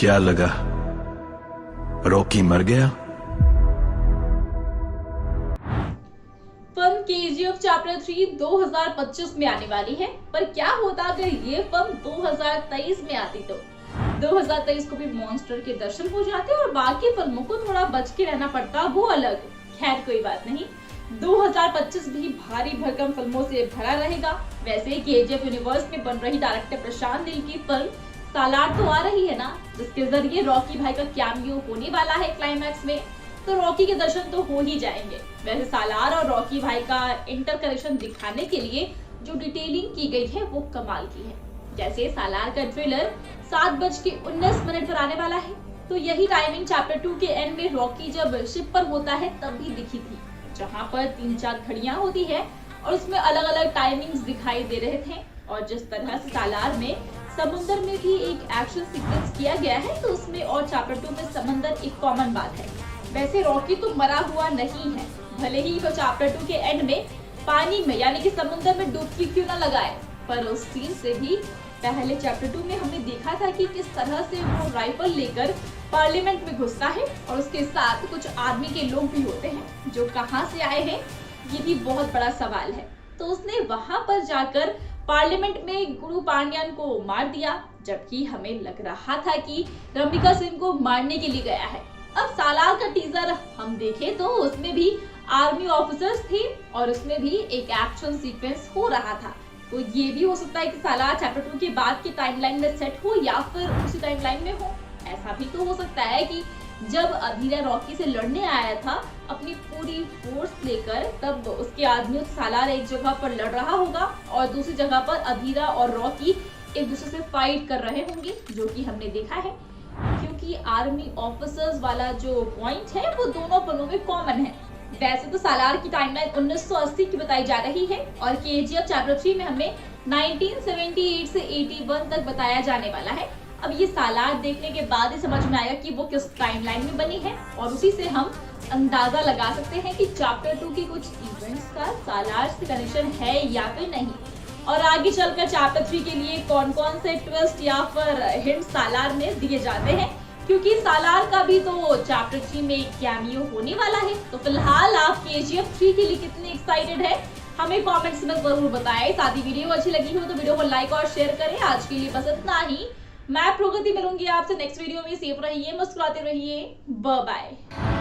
क्या लगा, रॉकी मर गया? फिल्म केजीएफ चैप्टर 3 2025 में आने वाली है, पर क्या होता अगर ये फिल्म 2023 में आती तो 2023 को भी मॉन्स्टर के दर्शन हो जाते और बाकी फिल्मों को थोड़ा बच के रहना पड़ता, वो अलग। खैर कोई बात नहीं, 2025 भी भारी भरकम फिल्मों से भरा रहेगा। वैसे केजीएफ यूनिवर्स में बन रही डायरेक्टर प्रशांत नील की फिल्म सालार तो आ रही है ना, जिसके जरिए रॉकी भाई का कैमियो होने वाला है क्लाइमैक्स में, तो रॉकी के दर्शन तो हो ही जाएंगे। वैसे सालार और रॉकी भाई का इंटर कनेक्शन दिखाने के लिए जो डिटेलिंग की गई है वो कमाल की है। जैसे सालार का ट्रेलर 7:19 पर आने वाला है, तो यही टाइमिंग चैप्टर 2 के एंड में रॉकी जब शिप पर होता है तब भी दिखी थी, जहां पर 3-4 घड़ियां होती है और उसमें अलग अलग टाइमिंग्स दिखाई दे रहे थे। और जिस तरह से सालार में समुद्र में भी एक एक्शन सीक्वेंस किया गया है, तो उसमें और चैप्टर 2 में समंदर एक कॉमन बात है। वैसे रॉकी तो मरा हुआ नहीं है, भले ही वो चैप्टर 2 के एंड में पानी में यानी कि समुद्र में डुबकी क्यों ना लगाए, पर उस सीन से भी पहले चैप्टर 2 में हमने देखा था कि किस तरह से वो राइफल लेकर पार्लियामेंट में घुसता है और उसके साथ कुछ आर्मी के लोग भी होते हैं जो कहां से आए हैं, ये भी बहुत बड़ा सवाल है। तो उसने वहां पर जाकर पार्लियामेंट में गुरु पांड्यान को मार दिया, जबकि हमें लग रहा था कि रंबिका सिंह को मारने के लिए गया है। अब सालार का टीजर हम देखें तो उसमें भी आर्मी ऑफिसर्स थे और उसमें भी एक एक्शन सीक्वेंस हो रहा था, तो ये भी हो सकता है कि सालार चैप्टर 2 के बाद की टाइमलाइन में सेट हो या फिर उसी टाइमलाइन में हो। ऐसा भी तो हो सकता है कि जब अधीरा रॉकी से लड़ने आया था अपनी पूरी फोर्स लेकर, तब उसके आदमियों से सालार एक जगह पर लड़ रहा होगा और दूसरी जगह पर अधीरा और रॉकी एक दूसरे से फाइट कर रहे होंगे, जो कि हमने देखा है। क्योंकि आर्मी ऑफिसर्स वाला जो पॉइंट है वो दोनों फिल्मों में कॉमन है। वैसे तो सालार की टाइमलाइन 1980 की बताई जा रही है और केजीएफ चैप्टर 3 में हमें 1978 से 81 तक बताया जाने वाला है। अब ये सालार देखने के बाद ही समझ में आएगा कि वो किस टाइमलाइन में बनी है और उसी से हम अंदाजा लगा सकते हैं कि चैप्टर 2 के कुछ इवेंट्स का सालार से कनेक्शन है या फिर नहीं, और आगे चलकर चैप्टर 3 के लिए कौन कौन से ट्विस्ट या फिर हिंट सालार में दिए जाते हैं, क्योंकि सालार का भी तो चैप्टर 3 में एक कैमियो होने वाला है। तो फिलहाल आप केजीएफ 3 के लिए कितने एक्साइटेड है हमें कमेंट्स में जरूर बताएं। साथ ही वीडियो अच्छी लगी हो तो वीडियो को लाइक और शेयर करें। आज के लिए बस इतना ही। मैं प्रगति मिलूंगी आपसे नेक्स्ट वीडियो में। सेफ रहिए, मुस्कुराते रहिए, बाय बाय।